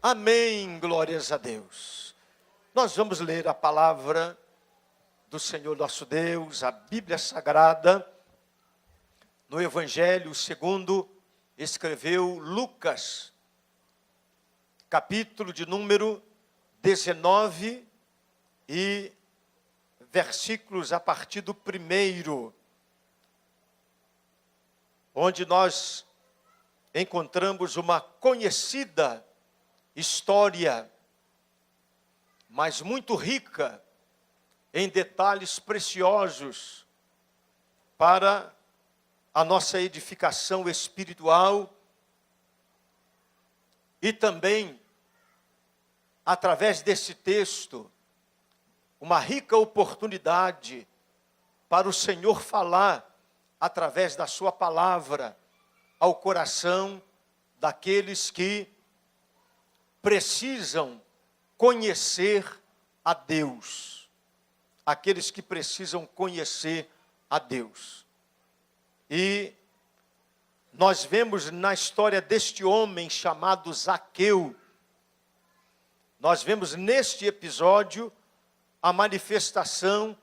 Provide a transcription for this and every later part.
Amém, glórias a Deus. Nós vamos ler a palavra do Senhor nosso Deus, a Bíblia Sagrada, no Evangelho segundo escreveu Lucas, capítulo de número 19 e versículos a partir do 1º, onde nós encontramos uma conhecida história, mas muito rica em detalhes preciosos para a nossa edificação espiritual e também, através desse texto, uma rica oportunidade para o Senhor falar através da sua palavra ao coração daqueles que precisam conhecer a Deus. Aqueles que precisam conhecer a Deus. E nós vemos na história deste homem chamado Zaqueu, nós vemos neste episódio a manifestação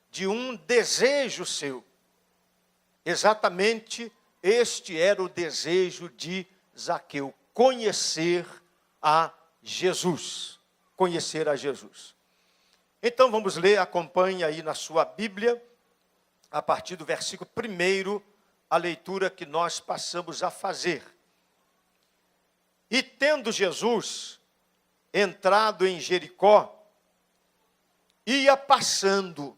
de um desejo seu. Exatamente este era o desejo de Zaqueu, conhecer a Jesus. Conhecer a Jesus. Então vamos ler, acompanhe aí na sua Bíblia, a partir do versículo 1º, a leitura que nós passamos a fazer. E tendo Jesus entrado em Jericó, ia passando,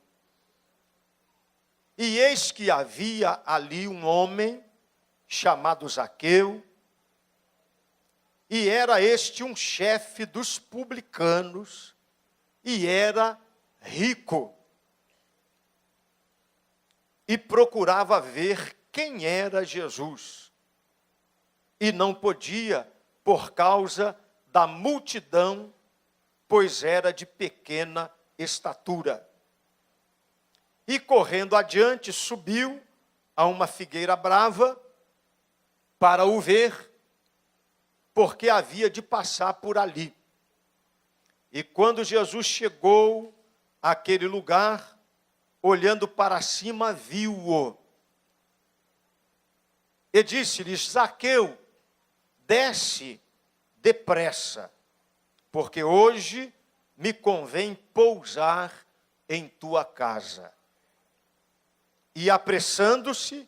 e eis que havia ali um homem chamado Zaqueu, e era este um chefe dos publicanos, e era rico. E procurava ver quem era Jesus. E não podia, por causa da multidão, pois era de pequena estatura. E correndo adiante, subiu a uma figueira brava para o ver, porque havia de passar por ali. E quando Jesus chegou àquele lugar, olhando para cima, viu-o. E disse-lhes: Zaqueu, desce depressa, porque hoje me convém pousar em tua casa. E apressando-se,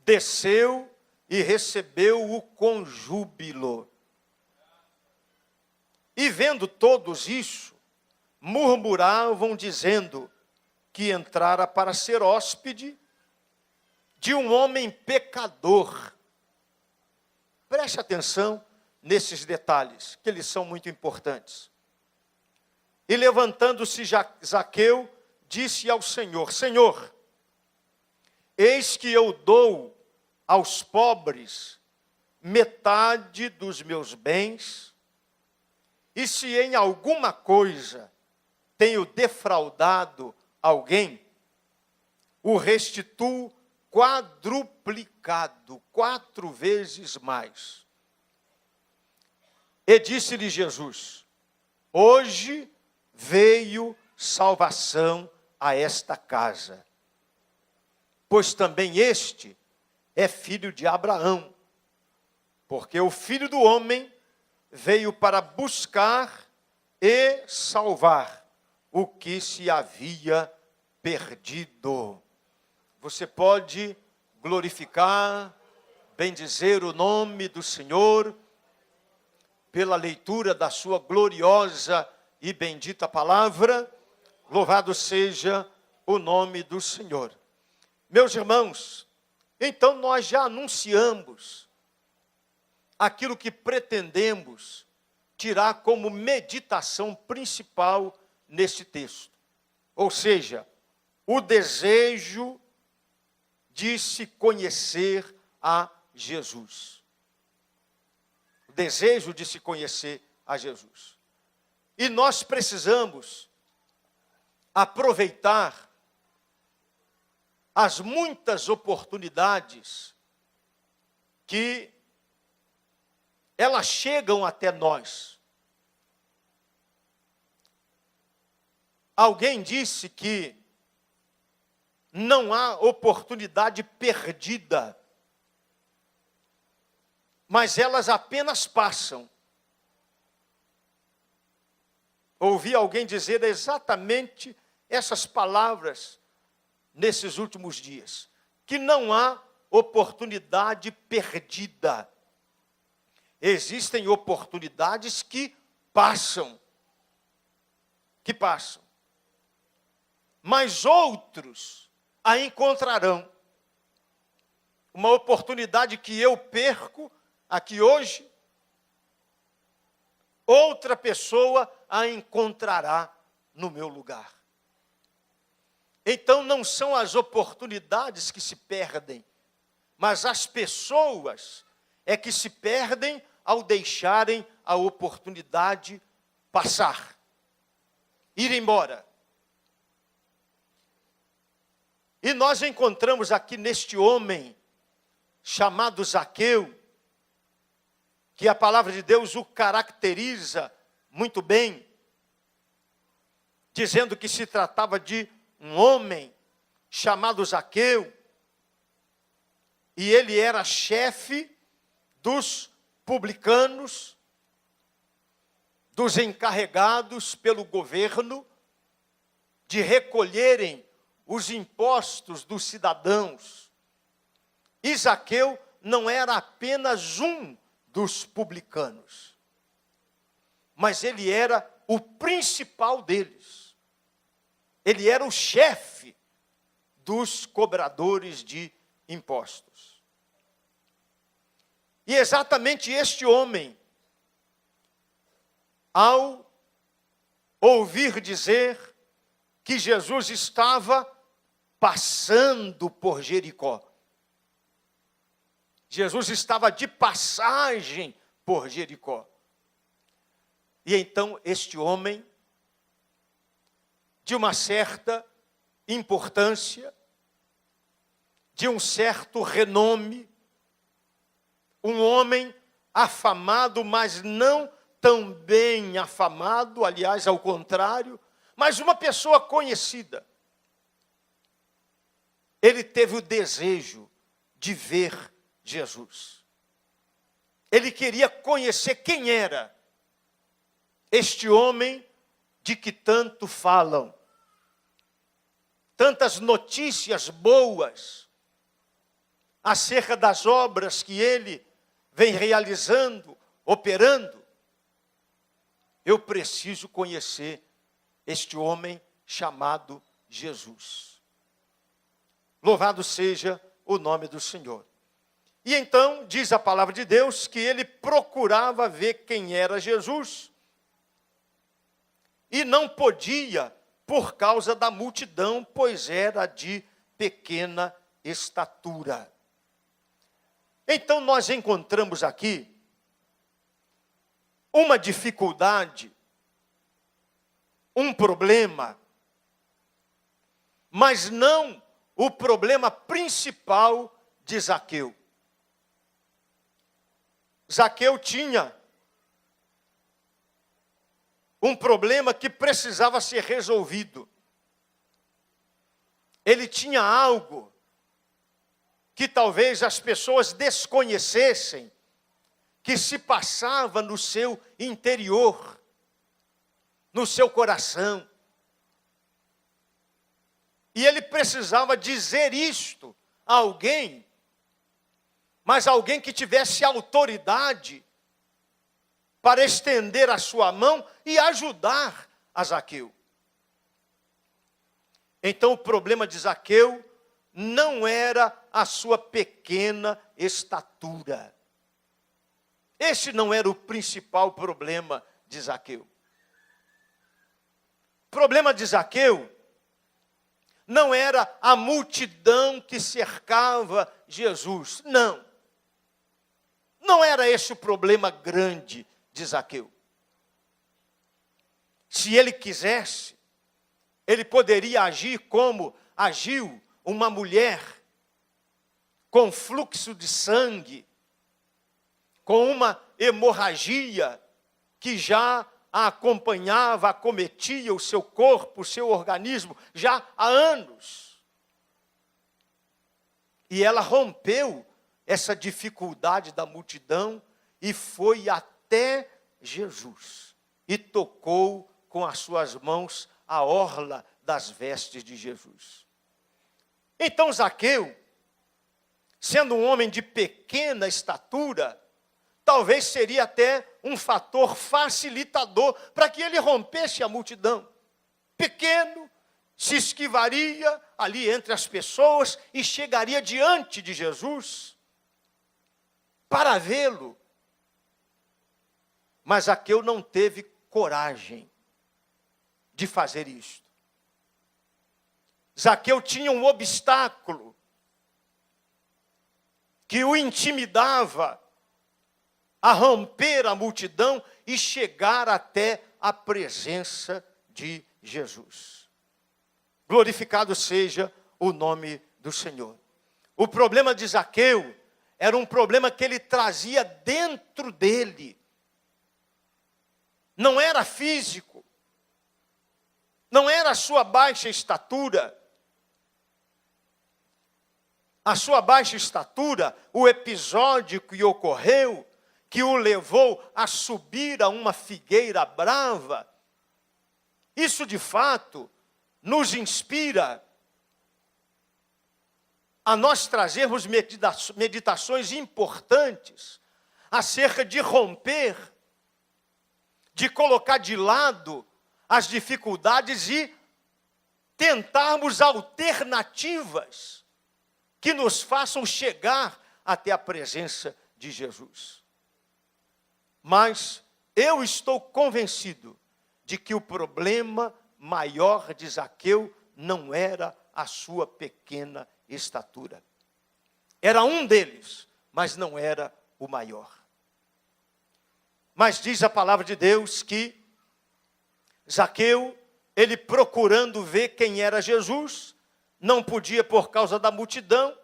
desceu e recebeu-o com júbilo. E vendo todos isso, murmuravam, dizendo que entrara para ser hóspede de um homem pecador. Preste atenção nesses detalhes, que eles são muito importantes. E levantando-se Zaqueu, disse ao Senhor: Senhor, eis que eu dou aos pobres metade dos meus bens, e se em alguma coisa tenho defraudado alguém, o restituo quadruplicado, 4 vezes mais. E disse-lhe Jesus: hoje veio salvação a esta casa, pois também este é filho de Abraão, porque o Filho do Homem veio para buscar e salvar o que se havia perdido. Você pode glorificar, bendizer o nome do Senhor, pela leitura da sua gloriosa e bendita palavra. Louvado seja o nome do Senhor. Meus irmãos, então nós já anunciamos aquilo que pretendemos tirar como meditação principal neste texto. Ou seja, o desejo de se conhecer a Jesus. O desejo de se conhecer a Jesus. E nós precisamos aproveitar as muitas oportunidades que elas chegam até nós. Alguém disse que não há oportunidade perdida, mas elas apenas passam. Ouvi alguém dizer exatamente essas palavras nesses últimos dias, que não há oportunidade perdida. Existem oportunidades que passam. Mas outros a encontrarão. Uma oportunidade que eu perco aqui hoje, outra pessoa a encontrará no meu lugar. Então não são as oportunidades que se perdem, mas as pessoas é que se perdem ao deixarem a oportunidade passar, ir embora. E nós encontramos aqui neste homem chamado Zaqueu, que a palavra de Deus o caracteriza muito bem, dizendo que se tratava de um homem chamado Zaqueu, e ele era chefe dos publicanos, dos encarregados pelo governo de recolherem os impostos dos cidadãos. E Zaqueu não era apenas um dos publicanos, mas ele era o principal deles. Ele era o chefe dos cobradores de impostos. E exatamente este homem, ao ouvir dizer que Jesus estava passando por Jericó, Jesus estava de passagem por Jericó. E então este homem, de uma certa importância, de um certo renome, um homem afamado, mas não tão bem afamado, aliás, ao contrário, mas uma pessoa conhecida. Ele teve o desejo de ver Jesus. Ele queria conhecer quem era este homem de que tanto falam. Tantas notícias boas acerca das obras que ele vem realizando, operando. Eu preciso conhecer este homem chamado Jesus. Louvado seja o nome do Senhor. E então, diz a palavra de Deus, que ele procurava ver quem era Jesus e não podia por causa da multidão, pois era de pequena estatura. Então nós encontramos aqui uma dificuldade, um problema, mas não o problema principal de Zaqueu. Zaqueu tinha um problema que precisava ser resolvido. Ele tinha algo que talvez as pessoas desconhecessem, que se passava no seu interior, no seu coração. E ele precisava dizer isto a alguém, mas alguém que tivesse autoridade para estender a sua mão e ajudar a Zaqueu. Então o problema de Zaqueu não era a sua pequena estatura. Esse não era o principal problema de Zaqueu. O problema de Zaqueu não era a multidão que cercava Jesus. Não. Não era esse o problema grande de Zaqueu. Se ele quisesse, ele poderia agir como agiu uma mulher com fluxo de sangue, com uma hemorragia que já a acompanhava, acometia o seu corpo, o seu organismo, já há anos. E ela rompeu essa dificuldade da multidão e foi até Jesus. E tocou com as suas mãos a orla das vestes de Jesus. Então Zaqueu, sendo um homem de pequena estatura, talvez seria até um fator facilitador para que ele rompesse a multidão. Pequeno, se esquivaria ali entre as pessoas e chegaria diante de Jesus para vê-lo. Mas Zaqueu não teve coragem de fazer isto. Zaqueu tinha um obstáculo que o intimidava a romper a multidão e chegar até a presença de Jesus. Glorificado seja o nome do Senhor. O problema de Zaqueu era um problema que ele trazia dentro dele. Não era físico, não era a sua baixa estatura. A sua baixa estatura, o episódio que ocorreu, que o levou a subir a uma figueira brava, isso de fato nos inspira a nós trazermos meditações importantes acerca de romper, de colocar de lado as dificuldades e tentarmos alternativas que nos façam chegar até a presença de Jesus. Mas eu estou convencido de que o problema maior de Zaqueu não era a sua pequena estatura. Era um deles, mas não era o maior. Mas diz a palavra de Deus que Zaqueu, ele procurando ver quem era Jesus, não podia por causa da multidão,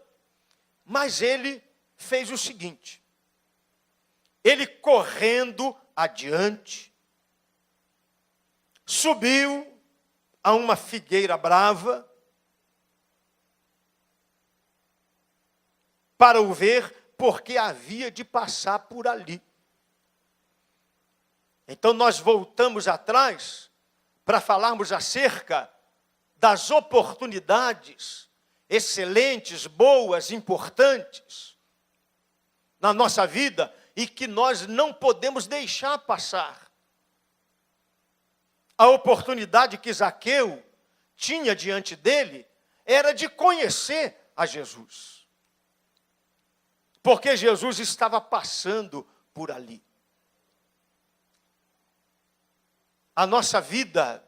mas ele fez o seguinte: ele correndo adiante, subiu a uma figueira brava para o ver, porque havia de passar por ali. Então nós voltamos atrás para falarmos acerca das oportunidades excelentes, boas, importantes na nossa vida e que nós não podemos deixar passar. A oportunidade que Zaqueu tinha diante dele era de conhecer a Jesus. Porque Jesus estava passando por ali. A nossa vida,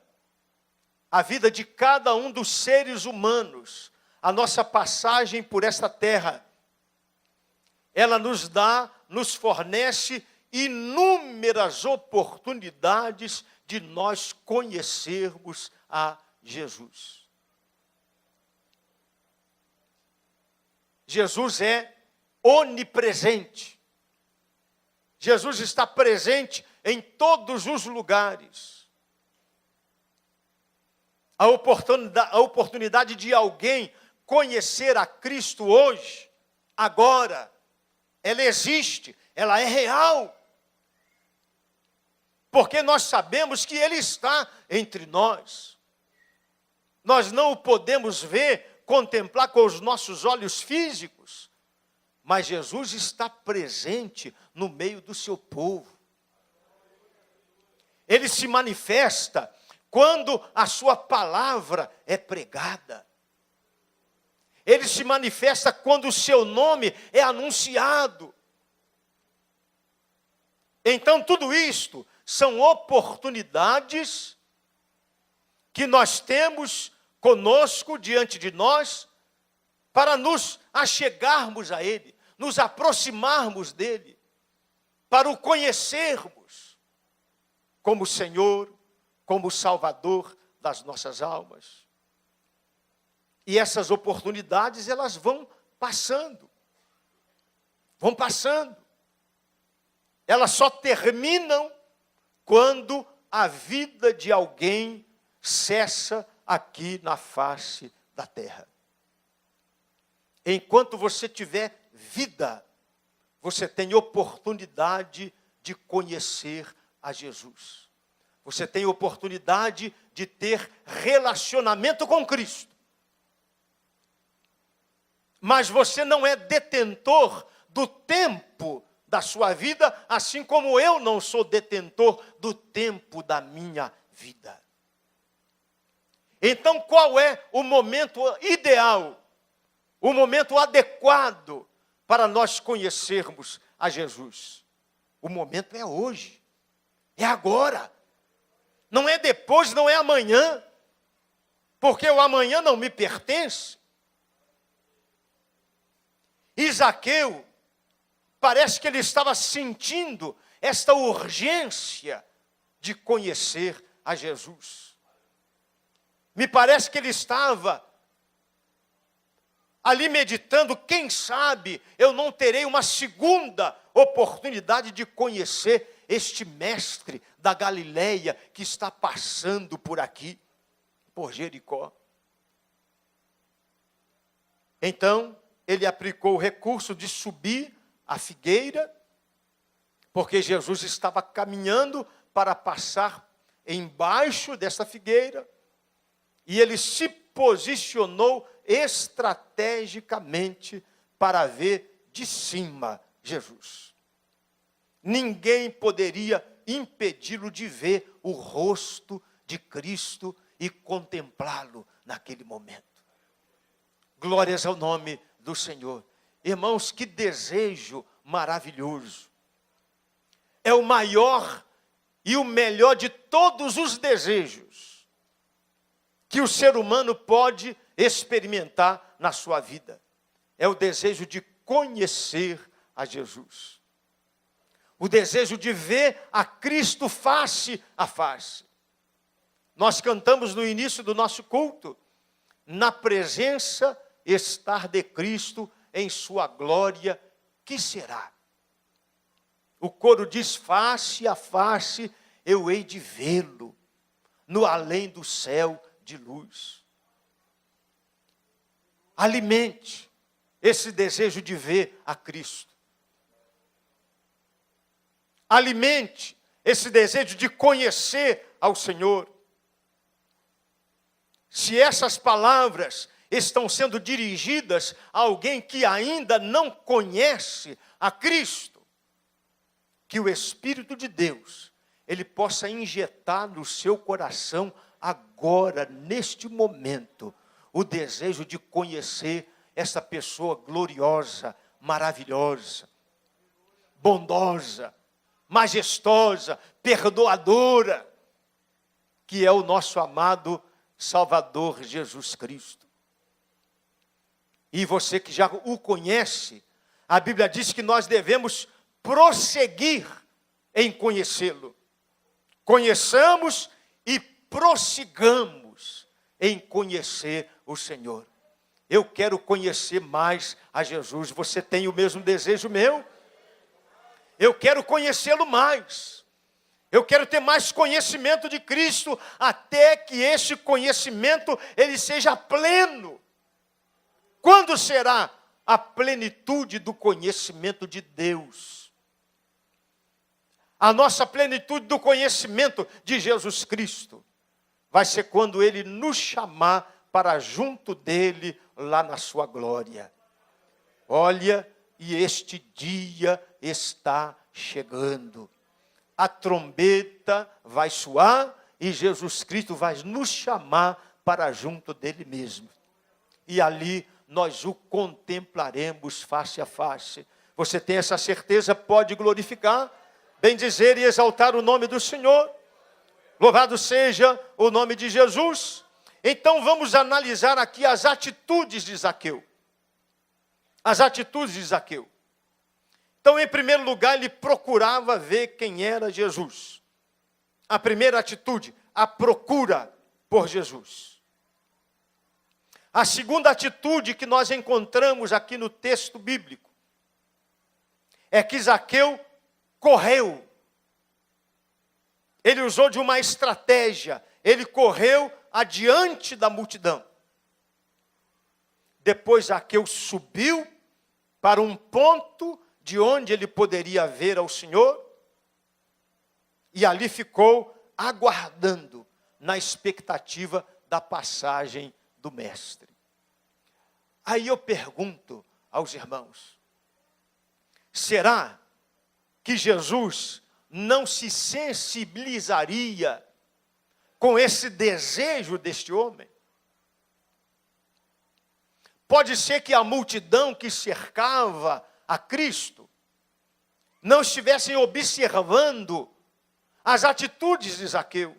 a vida de cada um dos seres humanos, a nossa passagem por esta terra, ela nos fornece inúmeras oportunidades de nós conhecermos a Jesus. Jesus é onipresente. Jesus está presente em todos os lugares. A oportunidade de alguém conhecer a Cristo hoje, agora, ela existe, ela é real. Porque nós sabemos que Ele está entre nós. Nós não o podemos ver, contemplar com os nossos olhos físicos, mas Jesus está presente no meio do seu povo. Ele se manifesta quando a sua palavra é pregada. Ele se manifesta quando o seu nome é anunciado. Então tudo isto são oportunidades que nós temos conosco, diante de nós, para nos achegarmos a Ele, nos aproximarmos dEle, para o conhecermos como Senhor, como Salvador das nossas almas. E essas oportunidades, elas vão passando. Vão passando. elas só terminam quando a vida de alguém cessa aqui na face da terra. Enquanto você tiver vida, você tem oportunidade de conhecer a Jesus. Você tem oportunidade de ter relacionamento com Cristo. Mas você não é detentor do tempo da sua vida, assim como eu não sou detentor do tempo da minha vida. Então, qual é o momento ideal, o momento adequado para nós conhecermos a Jesus? O momento é hoje, é agora. Não é depois, não é amanhã, porque o amanhã não me pertence. E Zaqueu, parece que ele estava sentindo esta urgência de conhecer a Jesus. Me parece que ele estava ali meditando, quem sabe eu não terei uma segunda oportunidade de conhecer este mestre da Galileia que está passando por aqui, por Jericó. Então, ele aplicou o recurso de subir a figueira, porque Jesus estava caminhando para passar embaixo dessa figueira, e ele se posicionou estrategicamente para ver de cima Jesus. Ninguém poderia impedi-lo de ver o rosto de Cristo e contemplá-lo naquele momento. Glórias ao nome do Senhor. Irmãos, que desejo maravilhoso. É o maior e o melhor de todos os desejos que o ser humano pode experimentar na sua vida. É o desejo de conhecer a Jesus. O desejo de ver a Cristo face a face. Nós cantamos no início do nosso culto, na presença estar de Cristo em sua glória, que será? O coro diz, face a face eu hei de vê-lo, no além do céu de luz. Alimente esse desejo de ver a Cristo. Alimente esse desejo de conhecer ao Senhor. Se essas palavras estão sendo dirigidas a alguém que ainda não conhece a Cristo, que o Espírito de Deus, ele possa injetar no seu coração agora, neste momento, o desejo de conhecer essa pessoa gloriosa, maravilhosa, bondosa, majestosa, perdoadora, que é o nosso amado Salvador Jesus Cristo. E você que já o conhece, a Bíblia diz que nós devemos prosseguir em conhecê-lo. Conheçamos e prossigamos em conhecer o Senhor. Eu quero conhecer mais a Jesus. Você tem o mesmo desejo meu? Eu quero conhecê-lo mais. Eu quero ter mais conhecimento de Cristo, até que este conhecimento ele seja pleno. Quando será a plenitude do conhecimento de Deus? A nossa plenitude do conhecimento de Jesus Cristo vai ser quando Ele nos chamar para junto dEle, lá na sua glória. Olha, e este dia está chegando. A trombeta vai soar e Jesus Cristo vai nos chamar para junto dEle mesmo. E ali nós o contemplaremos face a face. Você tem essa certeza, pode glorificar, bendizer e exaltar o nome do Senhor. Louvado seja o nome de Jesus. Então vamos analisar aqui as atitudes de Zaqueu. As atitudes de Zaqueu. Então, em primeiro lugar, ele procurava ver quem era Jesus. A primeira atitude, a procura por Jesus. A segunda atitude que nós encontramos aqui no texto bíblico é que Zaqueu correu. Ele usou de uma estratégia. Ele correu adiante da multidão. Depois Zaqueu subiu para um ponto de onde ele poderia ver ao Senhor. E ali ficou aguardando, na expectativa da passagem do Mestre. Aí eu pergunto aos irmãos, será que Jesus não se sensibilizaria com esse desejo deste homem? Pode ser que a multidão que cercava a Cristo não estivessem observando as atitudes de Zaqueu.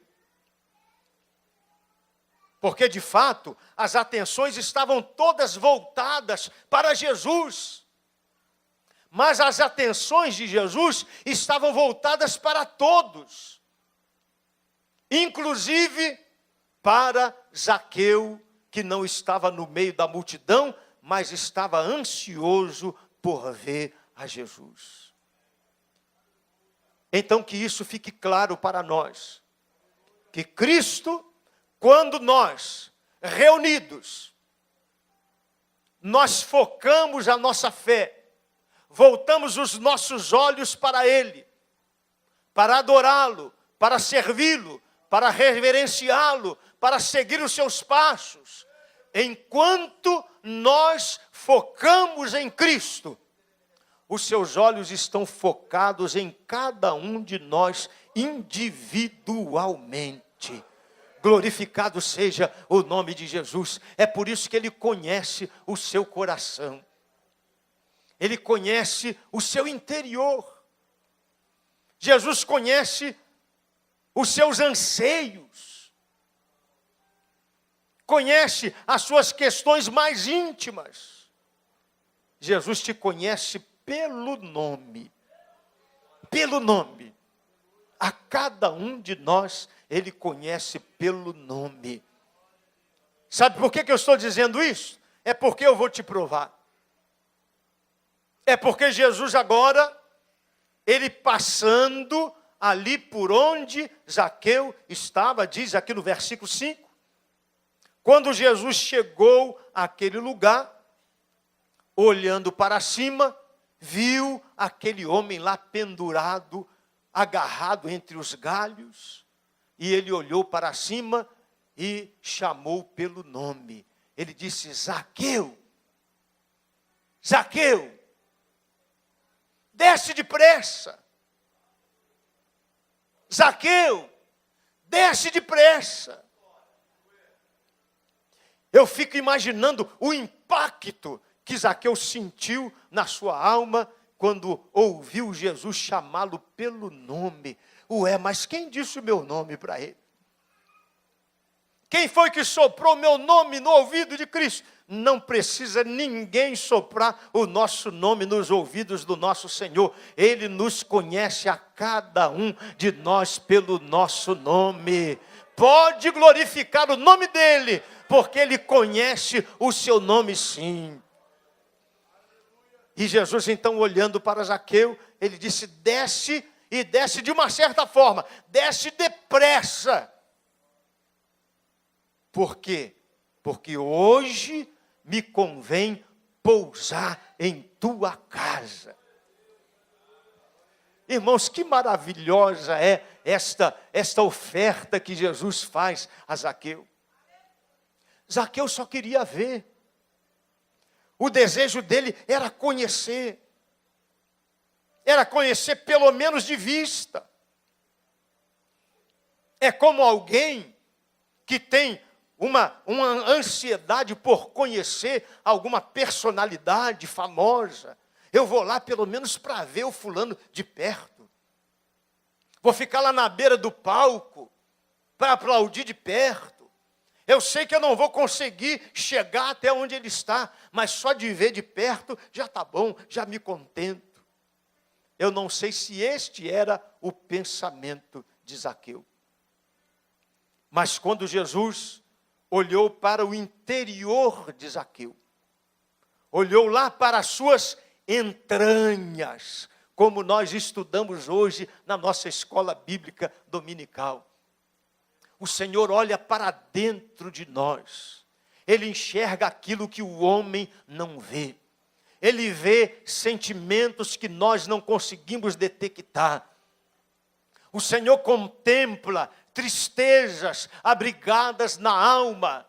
Porque, de fato, as atenções estavam todas voltadas para Jesus. Mas as atenções de Jesus estavam voltadas para todos. Inclusive para Zaqueu, que não estava no meio da multidão, mas estava ansioso por ver a Jesus. Então que isso fique claro para nós, que Cristo, quando nós, reunidos, nós focamos a nossa fé, voltamos os nossos olhos para Ele, para adorá-lo, para servi-lo, para reverenciá-lo, para seguir os seus passos. Enquanto nós focamos em Cristo, os seus olhos estão focados em cada um de nós individualmente. Glorificado seja o nome de Jesus. É por isso que Ele conhece o seu coração. Ele conhece o seu interior. Jesus conhece os seus anseios. Conhece as suas questões mais íntimas. Jesus te conhece pelo nome. Pelo nome. A cada um de nós, Ele conhece pelo nome. Sabe por que eu estou dizendo isso? É porque eu vou te provar. É porque Jesus agora, Ele passando ali por onde Zaqueu estava, diz aqui no versículo 5. Quando Jesus chegou àquele lugar, olhando para cima, viu aquele homem lá pendurado, agarrado entre os galhos, e ele olhou para cima e chamou pelo nome. Ele disse: Zaqueu, Zaqueu, desce depressa. Zaqueu, desce depressa. Eu fico imaginando o impacto que Zaqueu sentiu na sua alma quando ouviu Jesus chamá-lo pelo nome. Ué, mas quem disse o meu nome para ele? Quem foi que soprou meu nome no ouvido de Cristo? Não precisa ninguém soprar o nosso nome nos ouvidos do nosso Senhor. Ele nos conhece a cada um de nós pelo nosso nome. Pode glorificar o nome dele, porque ele conhece o seu nome sim. E Jesus então, olhando para Zaqueu, ele disse: desce, e desce de uma certa forma, desce depressa. Por quê? Porque hoje me convém pousar em tua casa. Irmãos, que maravilhosa é esta oferta que Jesus faz a Zaqueu. Zaqueu só queria ver. O desejo dele era conhecer pelo menos de vista. É como alguém que tem uma ansiedade por conhecer alguma personalidade famosa. Eu vou lá pelo menos para ver o fulano de perto. Vou ficar lá na beira do palco para aplaudir de perto. Eu sei que eu não vou conseguir chegar até onde ele está, mas só de ver de perto já está bom, já me contento. Eu não sei se este era o pensamento de Zaqueu. Mas quando Jesus olhou para o interior de Zaqueu, olhou lá para as suas entranhas, como nós estudamos hoje na nossa escola bíblica dominical. O Senhor olha para dentro de nós. Ele enxerga aquilo que o homem não vê. Ele vê sentimentos que nós não conseguimos detectar. O Senhor contempla tristezas abrigadas na alma,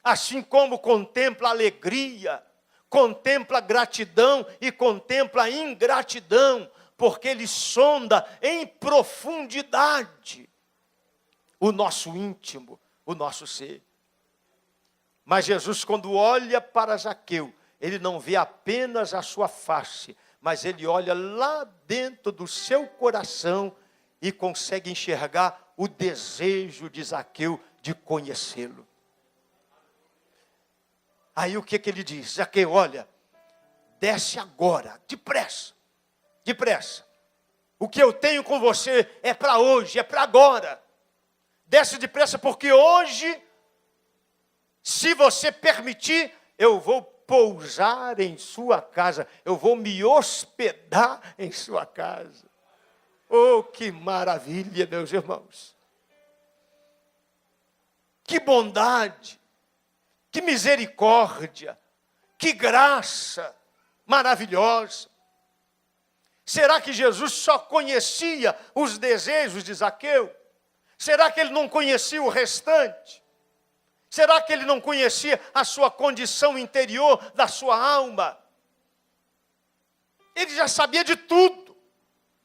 assim como contempla alegria, contempla gratidão e contempla ingratidão, porque Ele sonda em profundidade o nosso íntimo, o nosso ser. Mas Jesus, quando olha para Zaqueu, Ele não vê apenas a sua face, mas Ele olha lá dentro do seu coração e consegue enxergar o desejo de Zaqueu de conhecê-lo. Aí o que Ele diz? Zaqueu, olha, desce agora, depressa, depressa. O que eu tenho com você é para hoje, é para agora. Desce depressa, porque hoje, se você permitir, eu vou pousar em sua casa, eu vou me hospedar em sua casa. Oh, que maravilha, meus irmãos. Que bondade, que misericórdia, que graça maravilhosa. Será que Jesus só conhecia os desejos de Zaqueu? Será que ele não conhecia o restante? Será que ele não conhecia a sua condição interior da sua alma? Ele já sabia de tudo.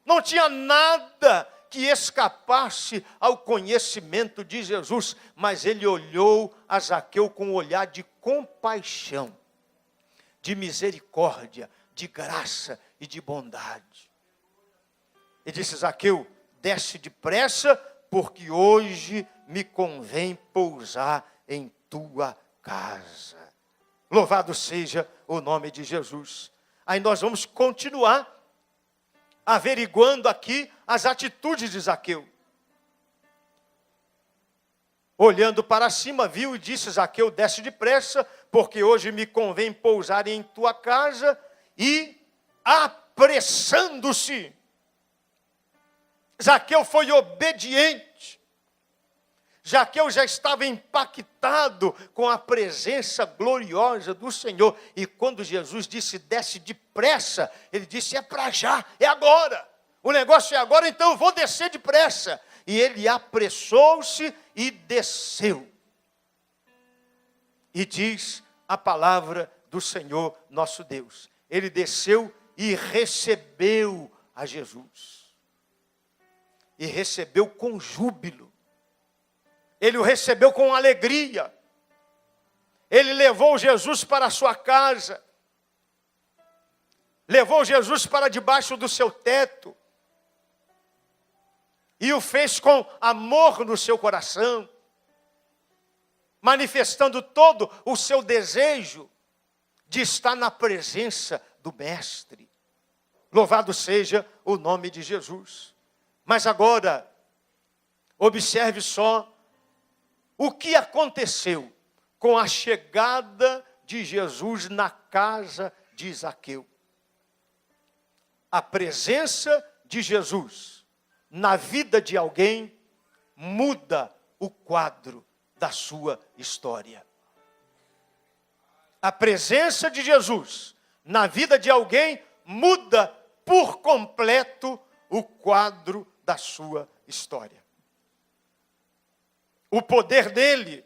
Não tinha nada que escapasse ao conhecimento de Jesus, mas ele olhou a Zaqueu com um olhar de compaixão, de misericórdia, de graça e de bondade. Ele disse: Zaqueu, desce depressa, porque hoje me convém pousar em tua casa. Louvado seja o nome de Jesus. Aí nós vamos continuar averiguando aqui as atitudes de Zaqueu. Olhando para cima, viu e disse: Zaqueu, desce depressa, porque hoje me convém pousar em tua casa. E apressando-se, Zaqueu foi obediente. Zaqueu já estava impactado com a presença gloriosa do Senhor. E quando Jesus disse: desce depressa, ele disse: é para já, é agora. O negócio é agora, então eu vou descer depressa. E ele apressou-se e desceu. E diz a palavra do Senhor nosso Deus. Ele desceu e recebeu a Jesus. E recebeu com júbilo. Ele o recebeu com alegria. Ele levou Jesus para a sua casa. Levou Jesus para debaixo do seu teto. E o fez com amor no seu coração. Manifestando todo o seu desejo de estar na presença do Mestre. Louvado seja o nome de Jesus. Mas agora, observe só o que aconteceu com a chegada de Jesus na casa de Zaqueu. A presença de Jesus na vida de alguém muda o quadro da sua história. A presença de Jesus na vida de alguém muda por completo o quadro da sua história. O poder dele,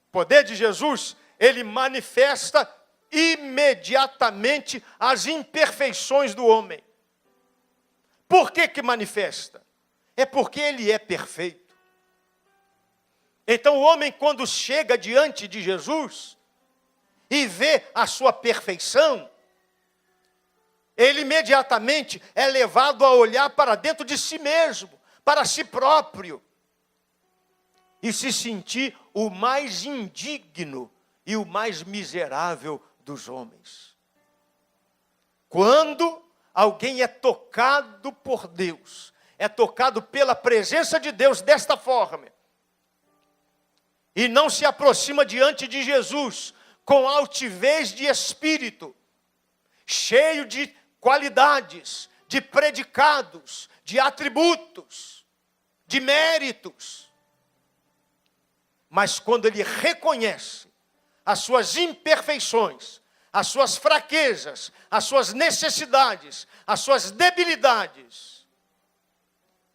o poder de Jesus, ele manifesta imediatamente as imperfeições do homem. Por que manifesta? É porque ele é perfeito. Então o homem, quando chega diante de Jesus e vê a sua perfeição, ele imediatamente é levado a olhar para dentro de si mesmo, para si próprio, e se sentir o mais indigno e o mais miserável dos homens. Quando alguém é tocado por Deus, é tocado pela presença de Deus desta forma, e não se aproxima diante de Jesus com altivez de espírito, cheio de qualidades, de predicados, de atributos, de méritos. Mas quando ele reconhece as suas imperfeições, as suas fraquezas, as suas necessidades, as suas debilidades,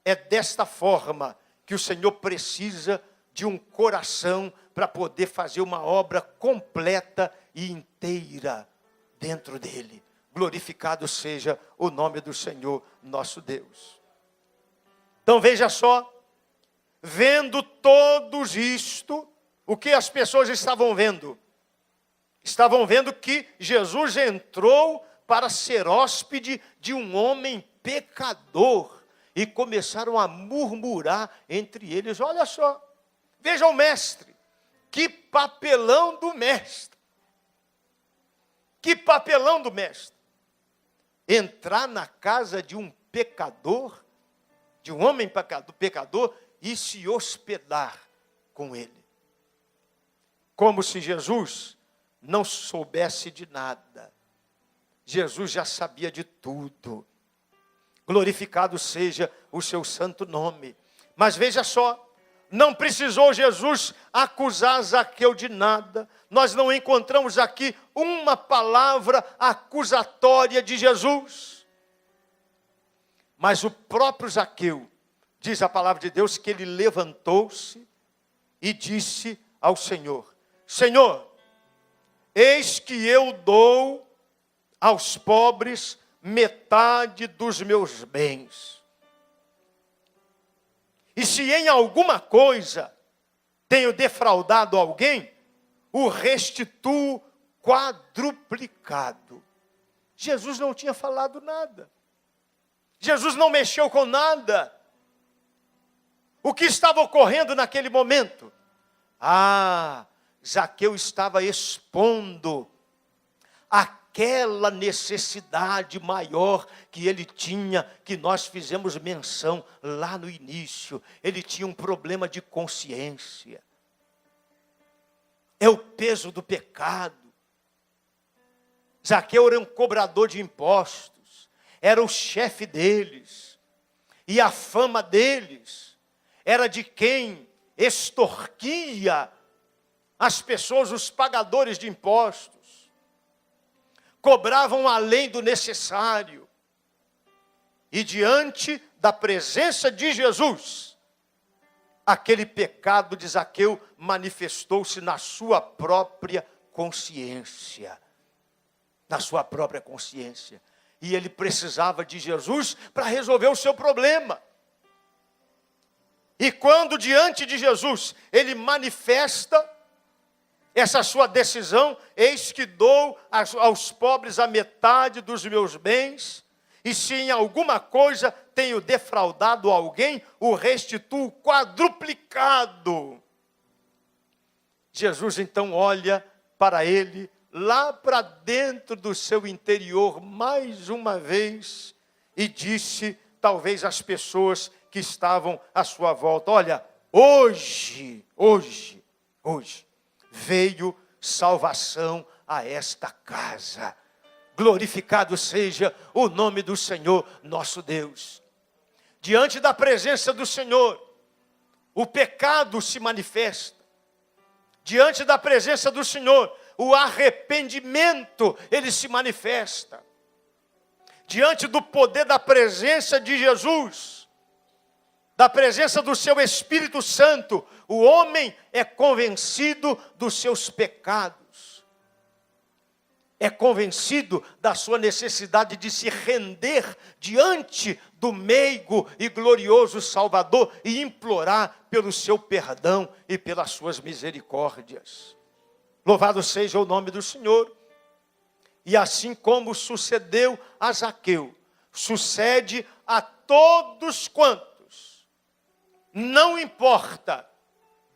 é desta forma que o Senhor precisa de um coração para poder fazer uma obra completa e inteira dentro dele. Glorificado seja o nome do Senhor nosso Deus. Então veja só, vendo todos isto, o que as pessoas estavam vendo? Estavam vendo que Jesus entrou para ser hóspede de um homem pecador. E começaram a murmurar entre eles. Olha só, veja o mestre. Que papelão do mestre. Que papelão do mestre. Entrar na casa de um pecador, de um homem pecador, e se hospedar com ele. Como se Jesus não soubesse de nada. Jesus já sabia de tudo. Glorificado seja o seu santo nome. Mas veja só, não precisou Jesus acusar Zaqueu de nada. Nós não encontramos aqui uma palavra acusatória de Jesus. Mas o próprio Zaqueu, diz a palavra de Deus, que ele levantou-se e disse ao Senhor: Senhor, eis que eu dou aos pobres metade dos meus bens. E se em alguma coisa tenho defraudado alguém, o restituo quadruplicado. Jesus não tinha falado nada. Jesus não mexeu com nada. O que estava ocorrendo naquele momento? Zaqueu estava expondo aquela necessidade maior que ele tinha, que nós fizemos menção lá no início. Ele tinha um problema de consciência. É o peso do pecado. Zaqueu era um cobrador de impostos, era o chefe deles, e a fama deles era de quem extorquia as pessoas, os pagadores de impostos. Cobravam além do necessário. E diante da presença de Jesus, aquele pecado de Zaqueu manifestou-se na sua própria consciência. Na sua própria consciência. E ele precisava de Jesus para resolver o seu problema. E quando diante de Jesus ele manifesta essa sua decisão: eis que dou aos pobres a metade dos meus bens, e se em alguma coisa tenho defraudado alguém, o restituo quadruplicado. Jesus então olha para ele, lá para dentro do seu interior, mais uma vez, e disse, talvez às pessoas que estavam à sua volta: olha, hoje, veio salvação a esta casa. Glorificado seja o nome do Senhor nosso Deus. Diante da presença do Senhor, o pecado se manifesta. Diante da presença do Senhor, o arrependimento, ele se manifesta. Diante do poder da presença de Jesus, da presença do seu Espírito Santo, o homem é convencido dos seus pecados. É convencido da sua necessidade de se render diante do meigo e glorioso Salvador e implorar pelo seu perdão e pelas suas misericórdias. Louvado seja o nome do Senhor. E assim como sucedeu a Zaqueu, sucede a todos quantos, não importa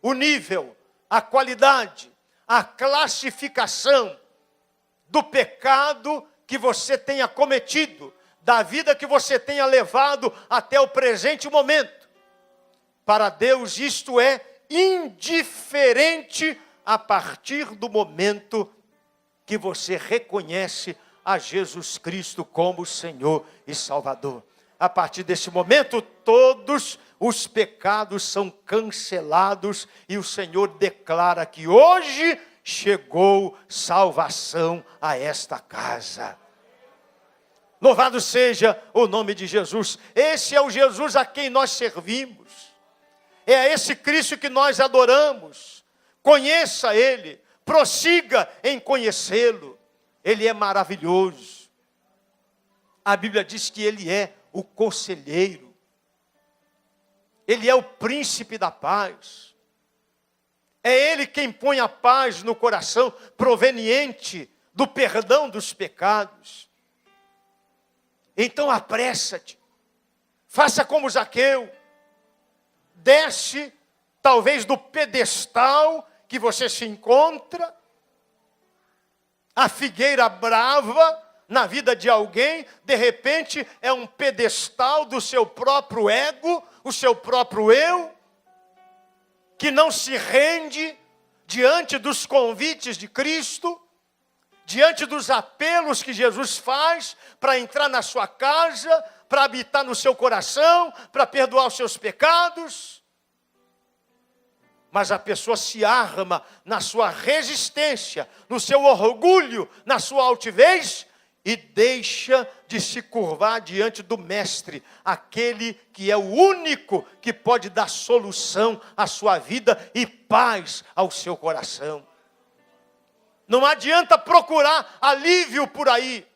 o nível, a qualidade, a classificação do pecado que você tenha cometido, da vida que você tenha levado até o presente momento. Para Deus isto é indiferente a partir do momento que você reconhece a Jesus Cristo como Senhor e Salvador. A partir desse momento, todos os pecados são cancelados e o Senhor declara que hoje chegou salvação a esta casa. Louvado seja o nome de Jesus. Esse é o Jesus a quem nós servimos. É a esse Cristo que nós adoramos. Conheça Ele, prossiga em conhecê-lo. Ele é maravilhoso. A Bíblia diz que Ele é o conselheiro. Ele é o príncipe da paz. É Ele quem põe a paz no coração, proveniente do perdão dos pecados. Então apressa-te. Faça como Zaqueu. Desce, talvez do pedestal que você se encontra. A figueira brava na vida de alguém, de repente, é um pedestal do seu próprio ego, o seu próprio eu, que não se rende diante dos convites de Cristo, diante dos apelos que Jesus faz para entrar na sua casa, para habitar no seu coração, para perdoar os seus pecados. Mas a pessoa se arma na sua resistência, no seu orgulho, na sua altivez, e deixa de se curvar diante do Mestre, aquele que é o único que pode dar solução à sua vida e paz ao seu coração. Não adianta procurar alívio por aí.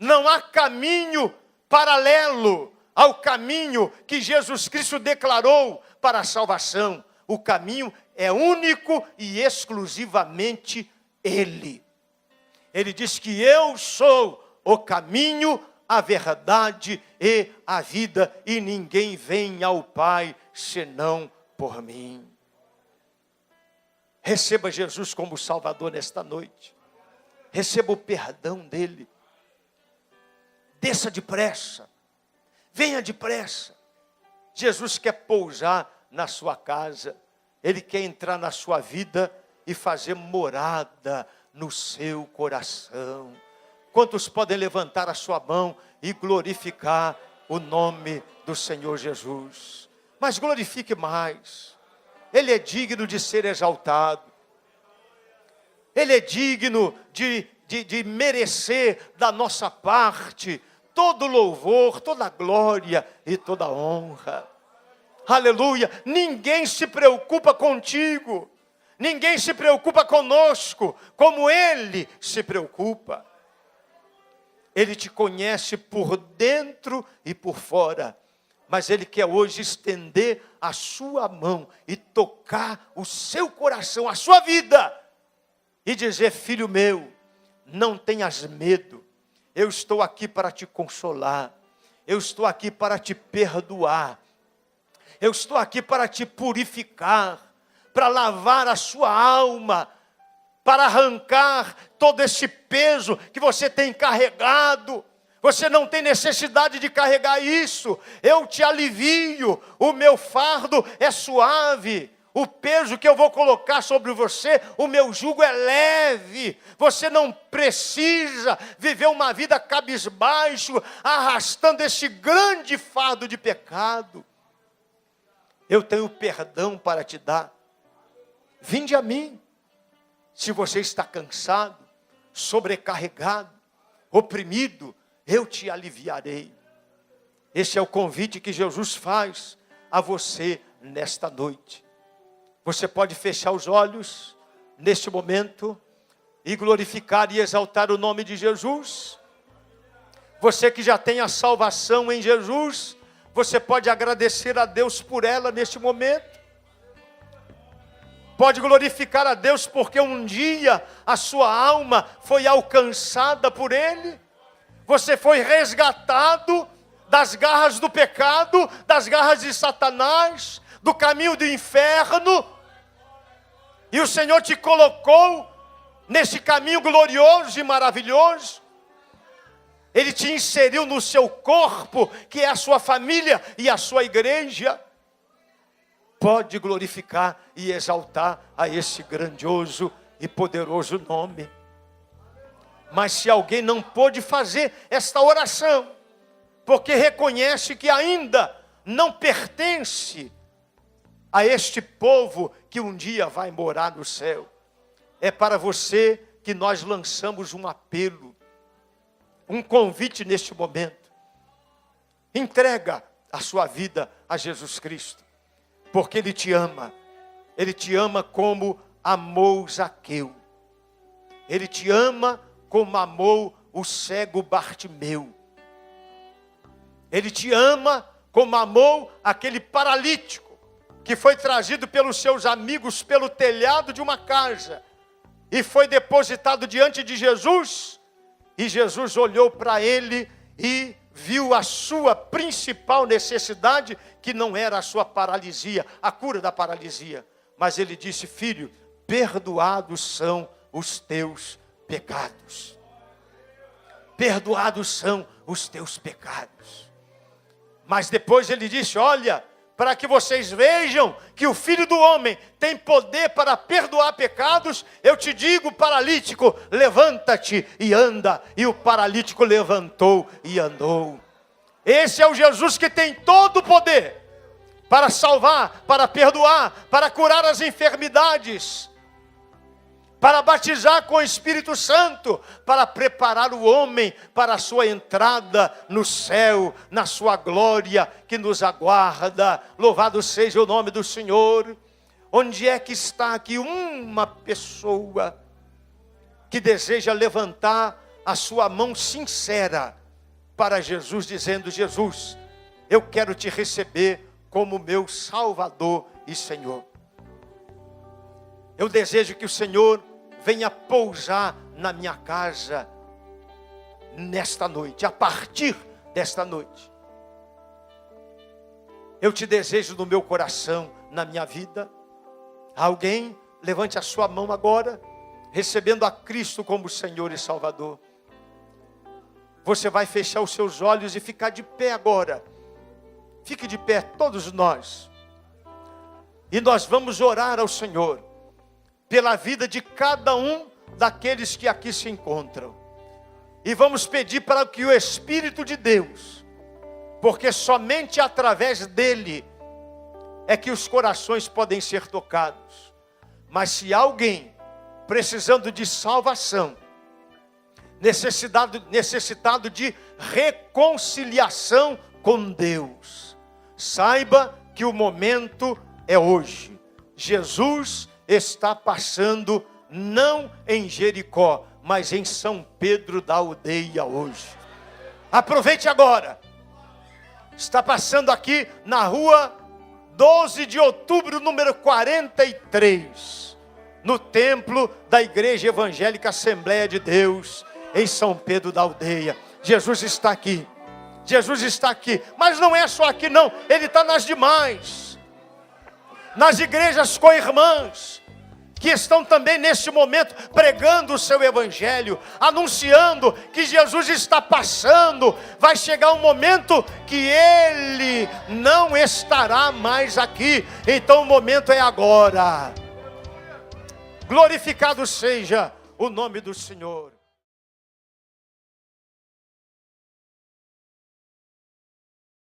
Não há caminho paralelo ao caminho que Jesus Cristo declarou para a salvação. O caminho é único e exclusivamente Ele. Ele diz que eu sou o caminho, a verdade e a vida, e ninguém vem ao Pai senão por mim. Receba Jesus como Salvador nesta noite. Receba o perdão dEle. Desça depressa. Venha depressa. Jesus quer pousar na sua casa. Ele quer entrar na sua vida e fazer morada no seu coração. Quantos podem levantar a sua mão e glorificar o nome do Senhor Jesus? Mas glorifique mais. Ele é digno de ser exaltado. Ele é digno de merecer da nossa parte todo louvor, toda glória e toda honra. Aleluia. Ninguém se preocupa contigo. Ninguém se preocupa conosco como Ele se preocupa. Ele te conhece por dentro e por fora. Mas Ele quer hoje estender a sua mão e tocar o seu coração, a sua vida. E dizer: filho meu, não tenhas medo. Eu estou aqui para te consolar. Eu estou aqui para te perdoar. Eu estou aqui para te purificar, para lavar a sua alma, para arrancar todo esse peso que você tem carregado. Você não tem necessidade de carregar isso. Eu te alivio, o meu fardo é suave. O peso que eu vou colocar sobre você, o meu jugo é leve. Você não precisa viver uma vida cabisbaixo, arrastando esse grande fardo de pecado. Eu tenho perdão para te dar. Vinde a mim. Se você está cansado, sobrecarregado, oprimido, eu te aliviarei. Esse é o convite que Jesus faz a você nesta noite. Você pode fechar os olhos neste momento e glorificar e exaltar o nome de Jesus. Você que já tem a salvação em Jesus, você pode agradecer a Deus por ela neste momento. Pode glorificar a Deus porque um dia a sua alma foi alcançada por Ele. Você foi resgatado das garras do pecado, das garras de Satanás, do caminho do inferno. E o Senhor te colocou nesse caminho glorioso e maravilhoso. Ele te inseriu no seu corpo, que é a sua família e a sua igreja. Pode glorificar e exaltar a esse grandioso e poderoso nome. Mas se alguém não pôde fazer esta oração, porque reconhece que ainda não pertence a este povo que um dia vai morar no céu, é para você que nós lançamos um apelo, um convite neste momento. Entrega a sua vida a Jesus Cristo, porque Ele te ama. Ele te ama como amou Zaqueu. Ele te ama como amou o cego Bartimeu. Ele te ama como amou aquele paralítico que foi trazido pelos seus amigos pelo telhado de uma casa e foi depositado diante de Jesus. E Jesus olhou para ele e viu a sua principal necessidade, que não era a sua paralisia, a cura da paralisia. Mas ele disse: filho, perdoados são os teus pecados. Perdoados são os teus pecados. Mas depois ele disse: olha, para que vocês vejam que o Filho do Homem tem poder para perdoar pecados, eu te digo, paralítico, levanta-te e anda. E o paralítico levantou e andou. Esse é o Jesus que tem todo o poder para salvar, para perdoar, para curar as enfermidades, para batizar com o Espírito Santo, para preparar o homem para a sua entrada no céu, na sua glória que nos aguarda. Louvado seja o nome do Senhor. Onde é que está aqui uma pessoa que deseja levantar a sua mão sincera para Jesus, dizendo: Jesus, eu quero te receber como meu Salvador e Senhor. Eu desejo que o Senhor venha pousar na minha casa nesta noite, a partir desta noite. Eu te desejo no meu coração, na minha vida. Alguém, levante a sua mão agora, recebendo a Cristo como Senhor e Salvador. Você vai fechar os seus olhos e ficar de pé agora. Fique de pé, todos nós. E nós vamos orar ao Senhor pela vida de cada um daqueles que aqui se encontram. E vamos pedir para que o Espírito de Deus, porque somente através dele é que os corações podem ser tocados. Mas se alguém precisando de salvação, necessitado de reconciliação com Deus, saiba que o momento é hoje. Jesus está passando não em Jericó, mas em São Pedro da Aldeia hoje. Aproveite agora. Está passando aqui na rua 12 de outubro, número 43, no templo da Igreja Evangélica Assembleia de Deus, em São Pedro da Aldeia. Jesus está aqui. Jesus está aqui. Mas não é só aqui não. Ele está nas demais. Nas igrejas co-irmãs, que estão também neste momento pregando o seu evangelho, anunciando que Jesus está passando. Vai chegar um momento que Ele não estará mais aqui. Então o momento é agora. Glorificado seja o nome do Senhor.